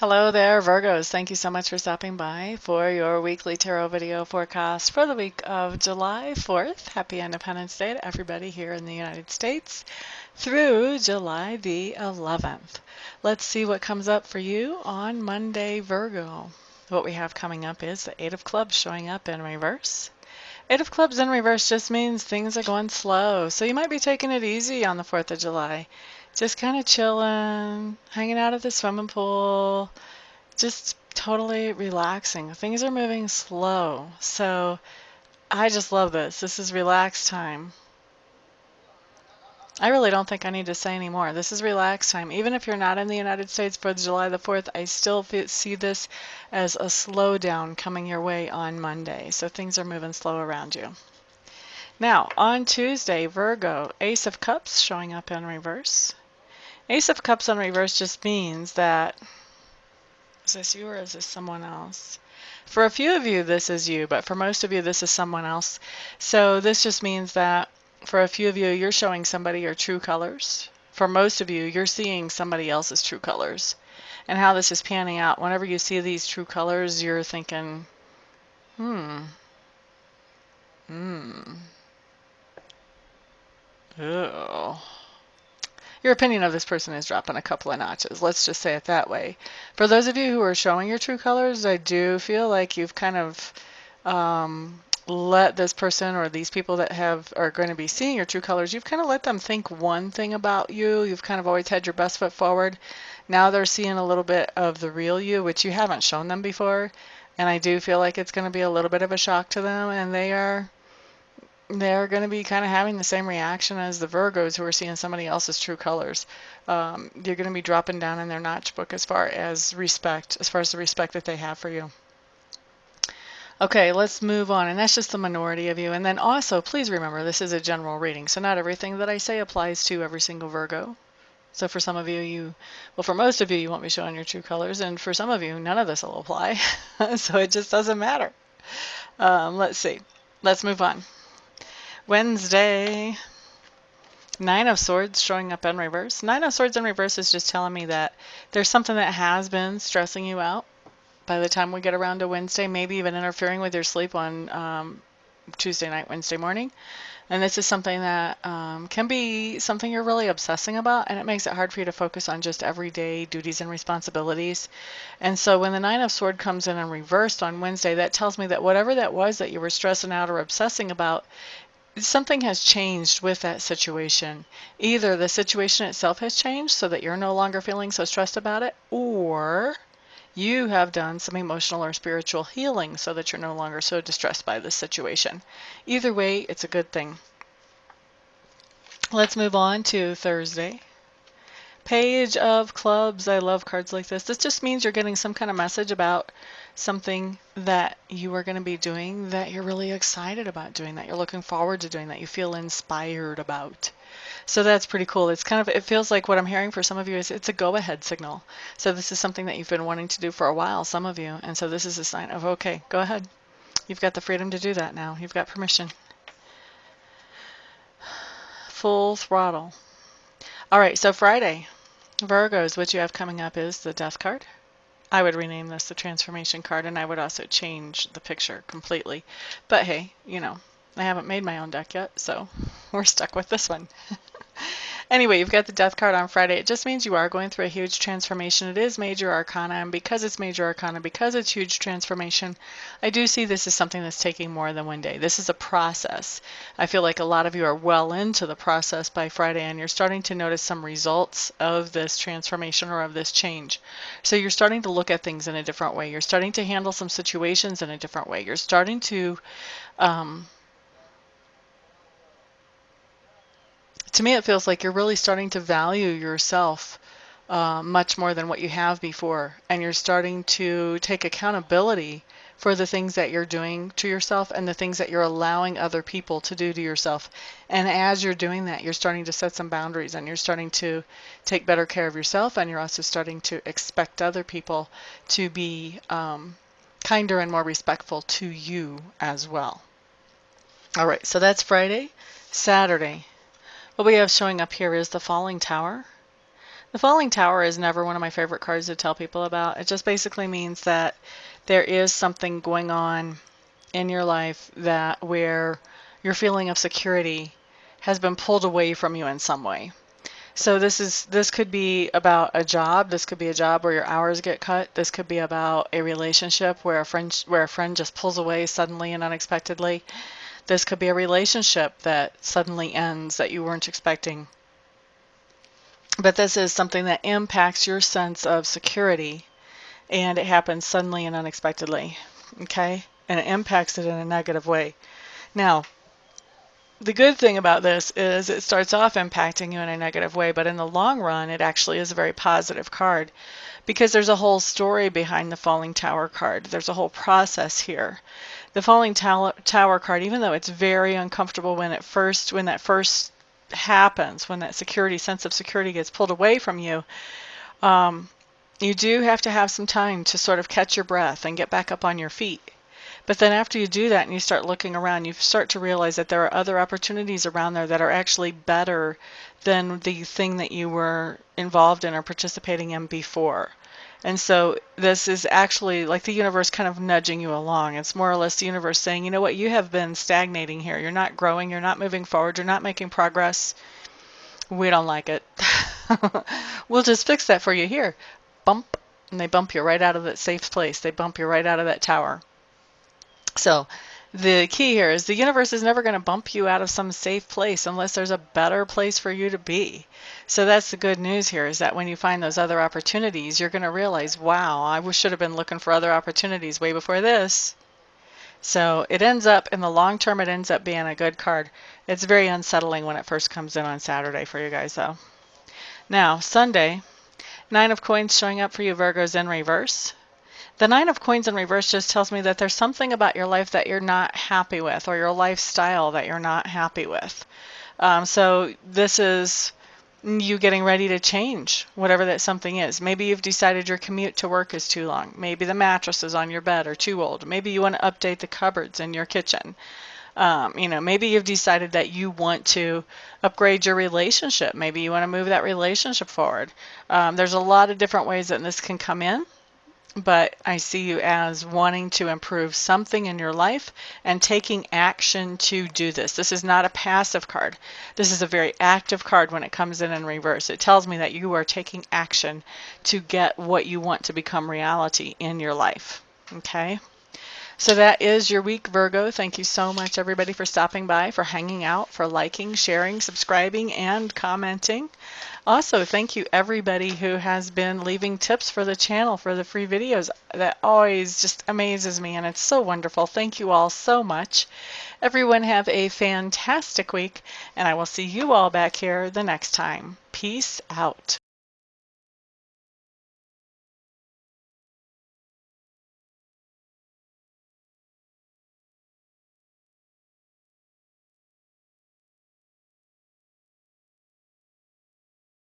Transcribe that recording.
Hello there, Virgos. Thank you so much for stopping by for your weekly tarot video forecast for the week of July 4th. Happy Independence Day to everybody here in the United States through July the 11th. Let's see what comes up for you on Monday, Virgo. What we have coming up is the Eight of Clubs showing up in reverse. Eight of Clubs in reverse just means things are going slow. So you might be taking it easy on the 4th of July. Just kind of chilling, hanging out at the swimming pool, just totally relaxing. Things are moving slow. So I just love this. This is relaxed time. I really don't think I need to say any more. This is relaxed time. Even if you're not in the United States for July the 4th, I still see this as a slowdown coming your way on Monday. So things are moving slow around you. Now, on Tuesday, Virgo, Ace of Cups showing up in reverse. Ace of Cups in reverse just means that, is this you or is this someone else? For a few of you, this is you, but for most of you, this is someone else. So this just means that for a few of you, you're showing somebody your true colors. For most of you, you're seeing somebody else's true colors. And how this is panning out, whenever you see these true colors, you're thinking, ew. Your opinion of this person is dropping a couple of notches. Let's just say it that way. For those of you who are showing your true colors, I do feel like you've kind of let this person or these people that are going to be seeing your true colors, you've kind of let them think one thing about you. You've kind of always had your best foot forward. Now they're seeing a little bit of the real you, which you haven't shown them before. And I do feel like it's going to be a little bit of a shock to them, and they're going to be kind of having the same reaction as the Virgos who are seeing somebody else's true colors. You're going to be dropping down in their notch book as far as the respect that they have for you. Okay, let's move on. And that's just the minority of you. And then also, please remember, this is a general reading. So not everything that I say applies to every single Virgo. So for some of you, for most of you, you won't be showing your true colors. And for some of you, none of this will apply. So it just doesn't matter. Let's see. Let's move on. Wednesday, Nine of Swords showing up in reverse. Nine of Swords in reverse is just telling me that there's something that has been stressing you out. By the time we get around to Wednesday, maybe even interfering with your sleep on Tuesday night, Wednesday morning. And this is something that can be something you're really obsessing about, and it makes it hard for you to focus on just everyday duties and responsibilities. And so when the Nine of Swords comes in and reversed on Wednesday, that tells me that whatever that was that you were stressing out or obsessing about, something has changed with that situation. Either the situation itself has changed so that you're no longer feeling so stressed about it, or you have done some emotional or spiritual healing so that you're no longer so distressed by this situation. Either way, it's a good thing. Let's move on to Thursday. Page of Clubs. I love cards like this. This just means you're getting some kind of message about something that you are going to be doing that you're really excited about doing, that you're looking forward to doing, that you feel inspired about. So that's pretty cool. It's kind of, it feels like what I'm hearing for some of you is it's a go-ahead signal. So this is something that you've been wanting to do for a while, some of you. And so this is a sign of, okay, go ahead. You've got the freedom to do that now. You've got permission. Full throttle. All right, so Friday, Virgos, what you have coming up is the Death card. I would rename this the Transformation card, and I would also change the picture completely. But hey, you know, I haven't made my own deck yet, so we're stuck with this one. Anyway, you've got the Death card on Friday. It just means you are going through a huge transformation. It is Major Arcana, and because it's Major Arcana, because it's huge transformation, I do see this as something that's taking more than one day. This is a process. I feel like a lot of you are well into the process by Friday, and you're starting to notice some results of this transformation or of this change. So you're starting to look at things in a different way. You're starting to handle some situations in a different way. You're starting to me, it feels like you're really starting to value yourself much more than what you have before. And you're starting to take accountability for the things that you're doing to yourself and the things that you're allowing other people to do to yourself. And as you're doing that, you're starting to set some boundaries, and you're starting to take better care of yourself, and you're also starting to expect other people to be kinder and more respectful to you as well. All right, so that's Friday. Saturday. What we have showing up here is the Falling Tower. The falling tower is never one of my favorite cards to tell people about. It just basically means that there is something going on in your life that where your feeling of security has been pulled away from you in some way. So this could be about a job. This could be a job where your hours get cut. This could be about a relationship where a friend just pulls away suddenly and unexpectedly. This could be a relationship that suddenly ends that you weren't expecting. But this is something that impacts your sense of security, and it happens suddenly and unexpectedly. Okay? And it impacts it in a negative way. Now, the good thing about this is it starts off impacting you in a negative way, but in the long run, it actually is a very positive card because there's a whole story behind the Falling Tower card. There's a whole process here. The Falling Tower card, even though it's very uncomfortable when that first happens, when that sense of security gets pulled away from you, you do have to have some time to sort of catch your breath and get back up on your feet. But then after you do that and you start looking around, you start to realize that there are other opportunities around there that are actually better than the thing that you were involved in or participating in before. And so this is actually like the universe kind of nudging you along. It's more or less the universe saying, you know what, you have been stagnating here. You're not growing. You're not moving forward. You're not making progress. We don't like it. We'll just fix that for you here. Bump. And they bump you right out of that safe place. They bump you right out of that tower. So the key here is the universe is never going to bump you out of some safe place unless there's a better place for you to be. So that's the good news here, is that when you find those other opportunities, you're going to realize, wow, I should have been looking for other opportunities way before this. So it ends up, in the long term, it ends up being a good card. It's very unsettling when it first comes in on Saturday for you guys, though. Now, Sunday, Nine of Coins showing up for you, Virgos, in reverse. The Nine of Coins in reverse just tells me that there's something about your life that you're not happy with, or your lifestyle that you're not happy with. So this is you getting ready to change whatever that something is. Maybe you've decided your commute to work is too long. Maybe the mattresses on your bed are too old. Maybe you want to update the cupboards in your kitchen. Maybe you've decided that you want to upgrade your relationship. Maybe you want to move that relationship forward. There's a lot of different ways that this can come in. But I see you as wanting to improve something in your life and taking action to do this. This is not a passive card. This is a very active card when it comes in reverse. It tells me that you are taking action to get what you want to become reality in your life. Okay? So that is your week, Virgo. Thank you so much, everybody, for stopping by, for hanging out, for liking, sharing, subscribing, and commenting. Also, thank you, everybody who has been leaving tips for the channel for the free videos. That always just amazes me, and it's so wonderful. Thank you all so much. Everyone have a fantastic week, and I will see you all back here the next time. Peace out.